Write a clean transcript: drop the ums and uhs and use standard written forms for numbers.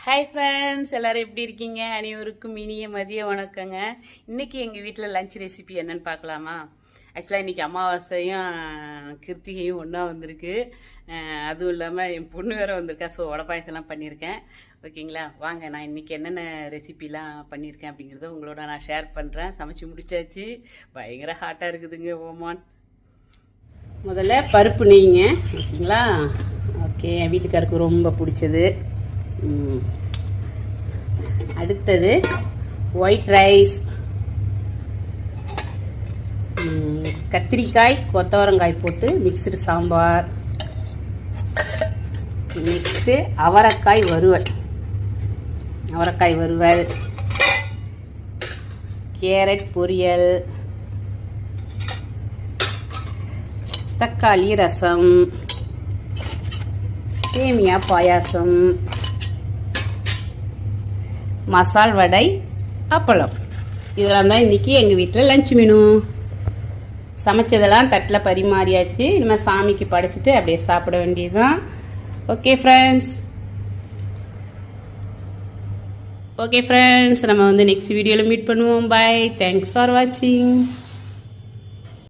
Hi friends, எல்லோரும் எப்படி இருக்கீங்க? அனைவருக்கும் இனிய மதிய வணக்கங்க. இன்றைக்கி எங்கள் வீட்டில் லஞ்ச் ரெசிபி என்னன்னு பார்க்கலாமா? ஆக்சுவலாக இன்றைக்கி அமாவாசையும் கிருத்திகையும் ஒன்றா வந்திருக்கு. அதுவும் இல்லாமல் என் பொண்ணு வேறு வந்திருக்கா. ஸோ வடை பாயசம்லாம் பண்ணியிருக்கேன். ஓகேங்களா, வாங்க நான் இன்றைக்கி என்னென்ன ரெசிபிலாம் பண்ணியிருக்கேன் அப்படிங்கிறத உங்களோட நான் ஷேர் பண்ணுறேன். சமைச்சு முடிச்சாச்சு. பயங்கர ஹாட்டாக இருக்குதுங்க ஓமான். முதல்ல பருப்பு நெய்ங்க, ஓகேங்களா. ஓகே, என் வீட்டுக்காருக்கு ரொம்ப பிடிச்சது. அடுத்தது ஒயிட் ரைஸ், கத்திரிக்காய் கொத்தவரங்காய் போட்டு மிக்ஸ்டு சாம்பார். நெக்ஸ்ட்டு அவரைக்காய் வறுவல், கேரட் பொரியல், தக்காளி ரசம், சேமியா பாயாசம், மசால் வடை, அப்பளம். இதெல்லாம் தான் இன்றைக்கி எங்கள் வீட்டில் லஞ்ச் மெனு. சமைச்சதெல்லாம் தட்டில் பரிமாறியாச்சு. இனிமேல் சாமிக்கு படைச்சிட்டு அப்படியே சாப்பிட வேண்டியதுதான். ஓகே ஃப்ரெண்ட்ஸ், நம்ம வந்து நெக்ஸ்ட் வீடியோவில் மீட் பண்ணுவோம். பை, தேங்க்ஸ் ஃபார் வாட்சிங்.